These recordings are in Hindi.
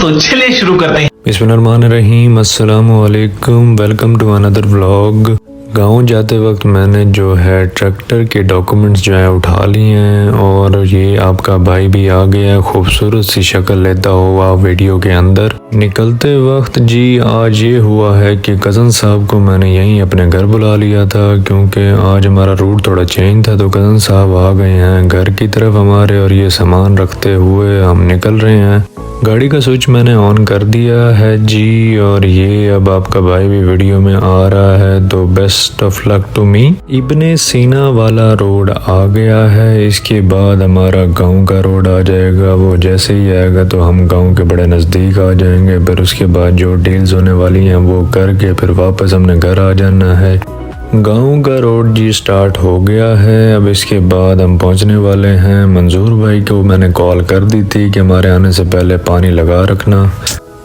तो चलिए शुरू करते हैं। बिस्मिल्लाहिर्रहमानिर्रहीम, अस्सलामु अलैकुम, वेलकम टू अनदर व्लॉग। गांव जाते वक्त मैंने जो है ट्रैक्टर के डॉक्यूमेंट्स जो है उठा लिए हैं और ये आपका भाई भी आ गया, खूबसूरत सी शक्ल लेता हुआ वीडियो के अंदर। निकलते वक्त जी आज ये हुआ है कि कज़न साहब को मैंने यहीं अपने घर बुला लिया था, क्योंकि आज हमारा रूट थोड़ा चेंज था। तो कज़न साहब आ गए हैं घर की तरफ हमारे और ये सामान रखते हुए हम निकल रहे हैं। गाड़ी का स्विच मैंने ऑन कर दिया है जी, और ये अब आपका भाई भी वीडियो में आ रहा है। तो best of luck to me. Ibne Sina वाला रोड आ गया है, इसके बाद हमारा गांव का रोड आ जाएगा। वो जैसे ही आएगा तो हम गांव के बड़े नज़दीक आ जाएंगे। फिर उसके बाद जो डील्स होने वाली हैं वो करके फिर वापस हमने घर आ जाना है। गांव का रोड जी स्टार्ट हो गया है। अब इसके बाद हम पहुंचने वाले हैं। मंजूर भाई को मैंने कॉल कर दी थी कि हमारे आने से पहले पानी लगा रखना।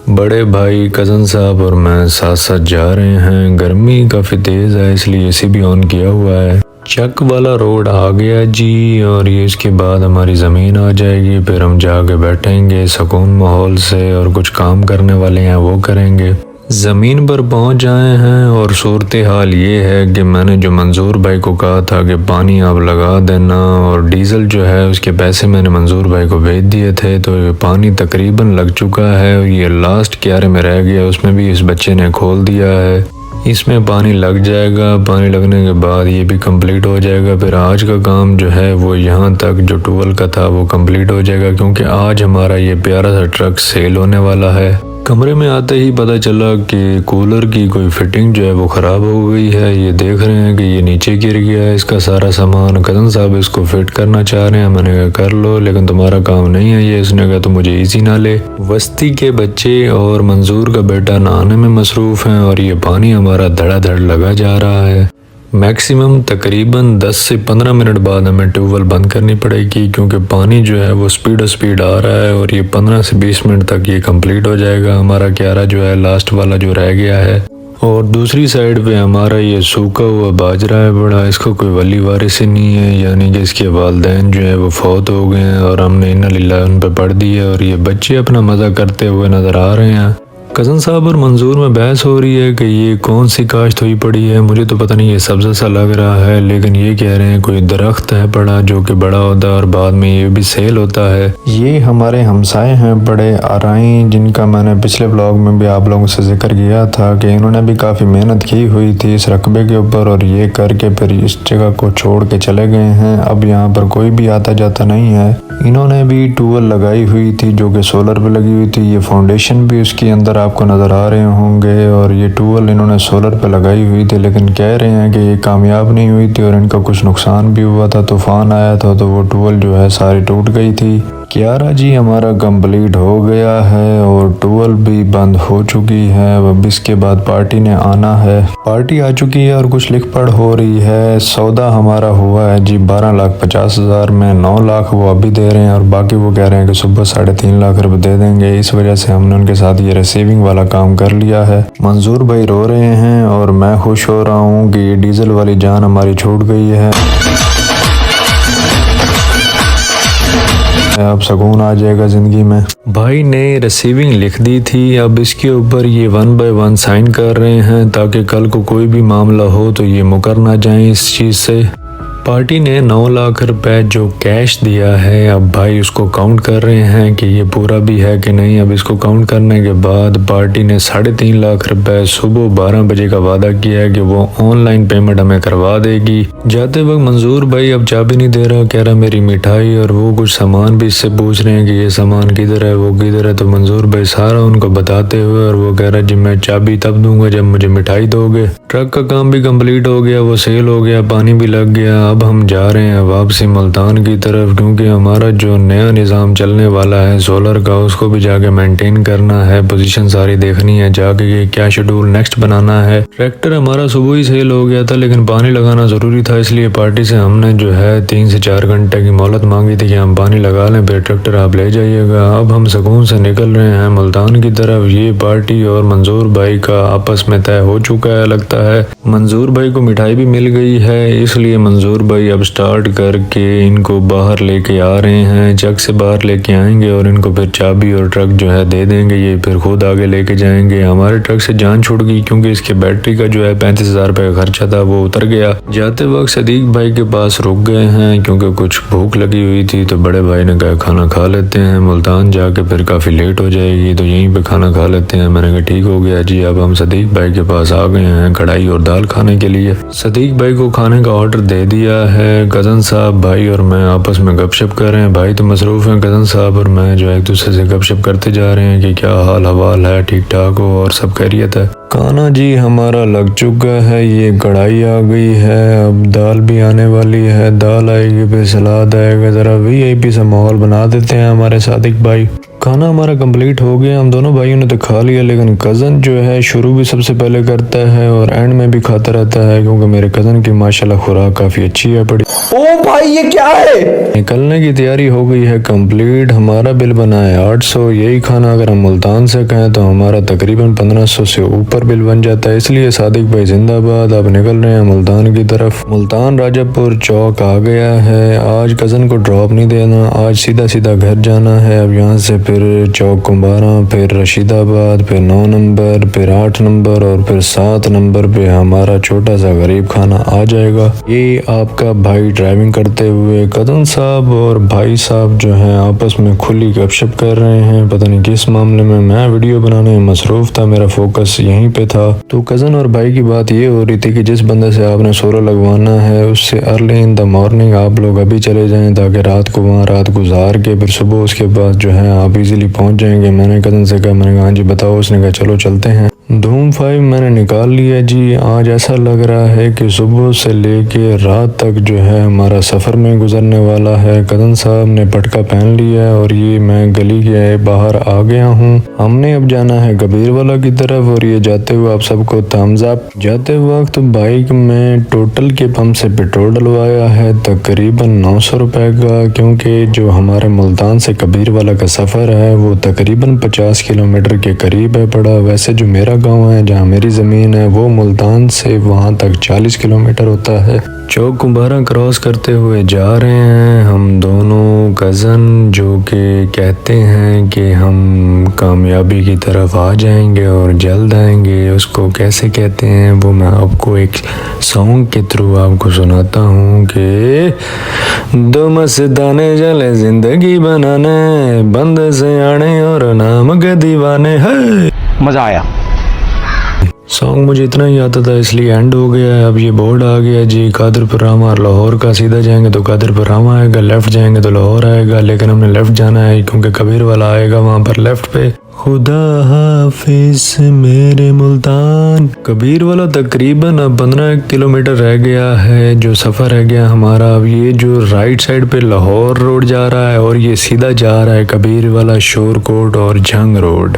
बड़े भाई, कज़न साहब और मैं साथ साथ जा रहे हैं। गर्मी काफ़ी तेज़ है इसलिए एसी भी ऑन किया हुआ है। चक वाला रोड आ गया जी, और ये इसके बाद हमारी ज़मीन आ जाएगी। फिर हम जाके बैठेंगे सुकून माहौल से और कुछ काम करने वाले हैं वो करेंगे। ज़मीन पर पहुंच जाए हैं और सूरत हाल ये है कि मैंने जो मंजूर भाई को कहा था कि पानी आप लगा देना, और डीज़ल जो है उसके पैसे मैंने मंजूर भाई को भेज दिए थे। तो ये पानी तकरीबन लग चुका है और ये लास्ट क्यारे में रह गया, उसमें भी इस बच्चे ने खोल दिया है। इसमें पानी लग जाएगा। पानी लगने के बाद ये भी कंप्लीट हो जाएगा। फिर आज का काम जो है वो यहाँ तक जो टूवल का था वो कंप्लीट हो जाएगा, क्योंकि आज हमारा ये प्यारा सा ट्रक सेल होने वाला है। कमरे में आते ही पता चला कि कूलर की कोई फिटिंग जो है वो ख़राब हो गई है। ये देख रहे हैं कि ये नीचे गिर गया है इसका सारा सामान। कज़न साहब इसको फिट करना चाह रहे हैं। मैंने कहा कर लो, लेकिन तुम्हारा काम नहीं है ये। इसने कहा तो मुझे इजी ना ले। वस्ती के बच्चे और मंजूर का बेटा नहाने में मसरूफ़ हैं और ये पानी हमारा धड़ाधड़ लगा जा रहा है। मैक्सिमम तकरीबन 10 से 15 मिनट बाद हमें ट्यूबवेल बंद करनी पड़ेगी, क्योंकि पानी जो है वो स्पीड आ रहा है और ये 15 से 20 मिनट तक ये कंप्लीट हो जाएगा। हमारा क्यारा जो है लास्ट वाला जो रह गया है। और दूसरी साइड पे हमारा ये सूखा हुआ बाजरा है बड़ा, इसको कोई वली वारिस ही नहीं है, यानी कि इसके वालिदैन जो है वो फौत हो गए हैं और हमने इन्ना लिल्लाह उन पे पढ़ दी है। और ये बच्चे अपना मज़ा करते हुए नज़र आ रहे हैं। कज़न साहब और मंजूर में बहस हो रही है कि ये कौन सी काश्त हुई पड़ी है। मुझे तो पता नहीं, ये सब्ज़ा सा लग रहा है, लेकिन ये कह रहे हैं कोई दरख्त है बड़ा जो कि बड़ा होता है और बाद में ये भी सेल होता है। ये हमारे हमसाए हैं बड़े आराई, जिनका मैंने पिछले ब्लॉग में भी आप लोगों से जिक्र किया था कि इन्होंने भी काफ़ी मेहनत की हुई थी इस रकबे के ऊपर, और ये करके फिर इस जगह को छोड़ के चले गए हैं। अब यहाँ पर कोई भी आता जाता नहीं है। इन्होंने भी ट्यूबवेल लगाई हुई थी जो कि सोलर पे लगी हुई थी। ये फाउंडेशन भी उसके अंदर आपको नज़र आ रहे होंगे, और ये ट्यूबवेल इन्होंने सोलर पे लगाई हुई थी, लेकिन कह रहे हैं कि ये कामयाब नहीं हुई थी और इनका कुछ नुकसान भी हुआ था। तूफ़ान आया था तो वो ट्यूबवेल जो है सारी टूट गई थी। क्यारा जी हमारा कंप्लीट हो गया है और ट्यूबवेल भी बंद हो चुकी है। अब इसके बाद पार्टी ने आना है। पार्टी आ चुकी है और कुछ लिख पढ़ हो रही है। सौदा हमारा हुआ है जी 12,50,000 में 9 लाख वो अभी दे रहे हैं, और बाकी वो कह रहे हैं कि सुबह 3.5 लाख रुपए दे देंगे। इस वजह से हमने उनके साथ ये रिसीविंग वाला काम कर लिया है। मंजूर भाई रो रहे हैं और मैं खुश हो रहा हूँ कि ये डीजल वाली जान हमारी छूट गई है। अब सुकून आ जाएगा ज़िंदगी में। भाई ने रिसीविंग लिख दी थी, अब इसके ऊपर ये 1 बाय 1 साइन कर रहे हैं ताकि कल को कोई भी मामला हो तो ये मुकर ना जाए इस चीज़ से। पार्टी ने 9 लाख रुपए जो कैश दिया है, अब भाई उसको काउंट कर रहे हैं कि ये पूरा भी है कि नहीं। अब इसको काउंट करने के बाद पार्टी ने 3.5 लाख रुपए सुबह 12 बजे का वादा किया है कि वो ऑनलाइन पेमेंट हमें करवा देगी। जाते वक्त मंजूर भाई अब चाबी नहीं दे रहा, कह रहा मेरी मिठाई, और वो कुछ सामान भी इससे पूछ रहे हैं कि ये सामान किधर है वो किधर है। तो मंजूर भाई सारा उनको बताते हुए, और वो कह रहा है जी मैं चाबी तब दूंगा जब मुझे मिठाई दोगे। ट्रक का काम भी कंप्लीट हो गया, वो सेल हो गया, पानी भी लग गया। अब हम जा रहे हैं वापसी मुल्तान की तरफ, क्योंकि हमारा जो नया निज़ाम चलने वाला है सोलर का उसको भी जाके मेंटेन करना है, पोजीशन सारी देखनी है जाके कि क्या शेड्यूल नेक्स्ट बनाना है। ट्रैक्टर हमारा सुबह ही सेल हो गया था, लेकिन पानी लगाना ज़रूरी था, इसलिए पार्टी से हमने जो है 3 से 4 घंटे की मोहलत मांगी थी कि हम पानी लगा लें, फिर ट्रैक्टर आप ले जाइएगा। अब हम सुकून से निकल रहे हैं मुल्तान की तरफ। ये पार्टी और मंजूर भाई का आपस में तय हो चुका है लगता है। मंजूर भाई को मिठाई भी मिल गई है, इसलिए मंजूर नूर भाई अब स्टार्ट करके इनको बाहर लेके आ रहे हैं, चक से बाहर लेके आएंगे और इनको फिर चाबी और ट्रक जो है दे देंगे, ये फिर खुद आगे लेके जाएंगे। हमारे ट्रक से जान छूट गई क्योंकि इसके बैटरी का जो है 35,000 रुपये का खर्चा था वो उतर गया। जाते वक्त सदीक भाई के पास रुक गए हैं क्योंकि कुछ भूख लगी हुई थी, तो बड़े भाई ने कहा खाना खा लेते हैं, मुल्तान जाके फिर काफ़ी लेट हो जाएगी तो यहीं पे खाना खा लेते हैं। मैंने कहा ठीक हो गया जी। अब हम सदीक भाई के पास आ गए हैं कढ़ाई और दाल खाने के लिए। सदीक भाई को खाने का ऑर्डर दे दिया है। कज़न साहब भाई और मैं आपस में गपशप कर रहे हैं। भाई तो मसरूफ़ हैं, कज़न साहब और मैं जो एक दूसरे से गपशप करते जा रहे हैं कि क्या हाल हवाल है, ठीक ठाक हो और सब खैरियत है। खाना जी हमारा लग चुका है, ये कढ़ाई आ गई है, अब दाल भी आने वाली है, दाल आएगी फिर सलाद आएगा। ज़रा VIP सा माहौल बना देते हैं हमारे सादिक भाई। खाना हमारा कंप्लीट हो गया, हम दोनों भाइयों ने तो खा लिया, लेकिन कज़न जो है शुरू भी सबसे पहले करता है और एंड में भी खाता रहता है क्योंकि मेरे कज़न की माशाल्लाह खुराक काफ़ी अच्छी है बड़ी। ओ भाई ये क्या है? निकलने की तैयारी हो गई है कंप्लीट। हमारा बिल बना है 800। यही खाना अगर हम मुल्तान से कहें तो हमारा तकरीबन 1500 से ऊपर बिल बन जाता है। इसलिए सादिक भाई जिंदाबाद। अब निकल रहे हैं मुल्तान की तरफ। मुल्तान राजापुर चौक आ गया है। आज कज़न को ड्रॉप नहीं देना, आज सीधा सीधा घर जाना है। अब यहाँ से फिर चौक कुंबारा, फिर रशीदाबाद, फिर 9 नंबर, फिर 8 नंबर और फिर 7 नंबर पे हमारा छोटा सा गरीब खाना आ जाएगा। ये आपका भाई ड्राइविंग करते हुए, कज़न साहब और भाई साहब जो हैं आपस में खुली गपशप कर रहे हैं, पता नहीं किस मामले में। मैं वीडियो बनाने में मसरूफ था, मेरा फोकस यहीं पे था। तो कज़न और भाई की बात ये हो रही थी कि जिस बंदे से आपने सोलर लगवाना है उससे अर्ली इन द मॉर्निंग आप लोग अभी चले जाएं ताकि रात को वहाँ रात गुजार के फिर सुबह उसके बाद जो है आप इजीली पहुँच जाएंगे। मैंने कज़न से कहा, मैंने कहा हाँ जी बताओ। उसने कहा चलो चलते हैं। धूम 5 मैंने निकाल लिया जी। आज ऐसा लग रहा है कि सुबह से लेके रात तक जो है हमारा सफ़र में गुजरने वाला है। कज़न साहब ने पटका पहन लिया है और ये मैं गली के बाहर आ गया हूँ। हमने अब जाना है कबीर वाला की तरफ और ये जाते हुए आप सबको थम्स अप। जाते वक्त बाइक में टोटल के पंप से पेट्रोल डलवाया है तकरीबन 900 रुपये का, क्योंकि जो हमारे मुल्तान से कबीर वाला का सफ़र है वो तकरीबन 50 किलोमीटर के करीब है पड़ा। वैसे जो मेरा गांव है जहां मेरी ज़मीन है वो मुल्तान से वहां तक 40 किलोमीटर होता है। चौक कुंबारा क्रॉस करते हुए जा रहे हैं हम दोनों कज़न, जो कि कहते हैं कि हम कामयाबी की तरफ आ जाएंगे और जल्द आएंगे। उसको कैसे कहते हैं वो मैं आपको एक सॉन्ग के थ्रू आपको सुनाता हूँ कि दो मस्ताने चले ज़िंदगी बनाने, बंद से आने और नाम के दीवाने है। मजा आया। सॉन्ग मुझे इतना ही आता था इसलिए एंड हो गया है। अब ये बोर्ड आ गया जी, कादरपुरामा और लाहौर का। सीधा जाएंगे तो कादरपुरामा आएगा, लेफ़्ट जाएंगे तो लाहौर आएगा, लेकिन हमने लेफ़्ट जाना है क्योंकि कबीर वाला आएगा वहाँ पर लेफ़्ट पे। खुदा हाफिज मेरे मुल्तान। कबीर वाला तकरीबन अब 15 किलोमीटर रह गया है जो सफ़र रह गया हमारा। अब ये जो राइट साइड पे लाहौर रोड जा रहा है और ये सीधा जा रहा है कबीर वाला शोरकोट और झंग रोड।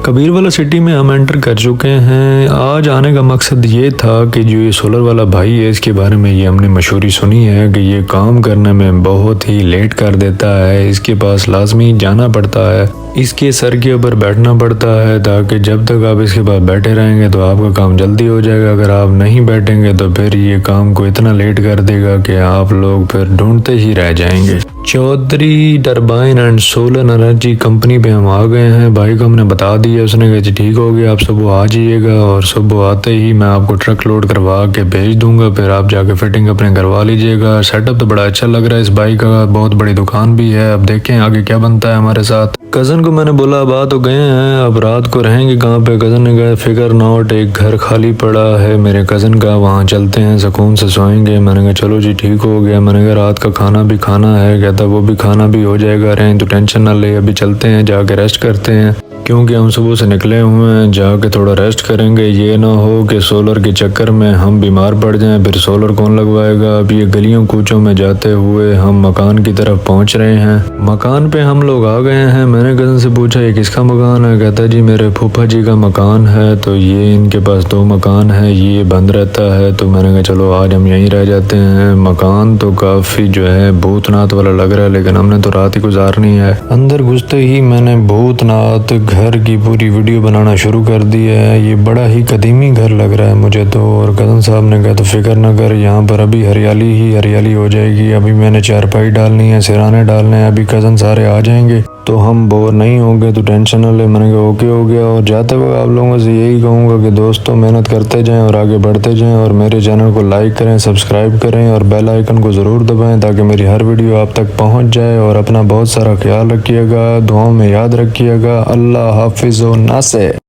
कबीर वाला सिटी में हम एंटर कर चुके हैं। आज आने का मकसद ये था कि जो ये सोलर वाला भाई है इसके बारे में ये हमने मशहूरी सुनी है कि ये काम करने में बहुत ही लेट कर देता है। इसके पास लाजमी जाना पड़ता है, इसके सर के ऊपर बैठना पड़ता है ताकि जब तक आप इसके पास बैठे रहेंगे तो आपका काम जल्दी हो जाएगा। अगर आप नहीं बैठेंगे तो फिर ये काम को इतना लेट कर देगा कि आप लोग फिर ढूंढते ही रह जाएंगे। Chaudhary turbine and solar energy company पे हम आ गए हैं। भाई को हमने बता दिया, उसने कहा जी ठीक हो गया, आप सुबह आ जाइएगा और सुबह आते ही मैं आपको ट्रक लोड करवा के भेज दूंगा, फिर आप जाके फिटिंग अपने करवा लीजिएगा। सेटअप तो बड़ा अच्छा लग रहा है इस बाइक का, बहुत बड़ी दुकान भी है। अब देखें आगे क्या बनता है हमारे साथ। कज़न को मैंने बोला अब आ तो गए हैं, अब रात को रहेंगे कहाँ पे। कज़न ने कहा फिकर नॉट, एक घर खाली पड़ा है मेरे कज़न का, वहाँ चलते हैं सुकून से सोएंगे। मैंने कहा चलो जी ठीक हो गया। मैंने कहा रात का खाना भी खाना है, कहता वो भी खाना भी हो जाएगा, रहें तो टेंशन ना ले, अभी चलते हैं जाके रेस्ट करते हैं क्योंकि हम सुबह से निकले हुए हैं। जाके थोड़ा रेस्ट करेंगे, ये ना हो कि सोलर के चक्कर में हम बीमार पड़ जाएं, फिर सोलर कौन लगवाएगा। अब ये गलियों कूचों में जाते हुए हम मकान की तरफ पहुंच रहे हैं। मकान पे हम लोग आ गए हैं। मैंने कज़न से पूछा ये किसका मकान है, कहता जी मेरे फूफा जी का मकान है। तो ये इनके पास 2 मकान है, ये बंद रहता है। तो मैंने कहा चलो आज हम यहीं रह जाते हैं। मकान तो काफ़ी जो है भूतनाथ वाला लग रहा है, लेकिन हमने तो रात ही गुजारनी है। अंदर घुसते ही मैंने भूतनाथ घर की पूरी वीडियो बनाना शुरू कर दिया है। ये बड़ा ही कदीमी घर लग रहा है मुझे तो। और कज़न साहब ने कहा तो फिक्र न कर, यहाँ पर अभी हरियाली ही हरियाली हो जाएगी। अभी मैंने चारपाई डालनी है, सिराने डालने हैं, अभी कज़न सारे आ जाएंगे तो हम बोर नहीं होंगे, तो टेंशन न ले। मैंने कहा ओके हो गया। और जाते वक्त आप लोगों से यही कहूँगा कि दोस्तों मेहनत करते जाएं और आगे बढ़ते जाएं, और मेरे चैनल को लाइक करें, सब्सक्राइब करें और बेल आइकन को ज़रूर दबाएं ताकि मेरी हर वीडियो आप तक पहुँच जाए। और अपना बहुत सारा ख्याल रखिएगा, दुआओं में याद रखिएगा। अल्लाह हाफिज़ व नासे।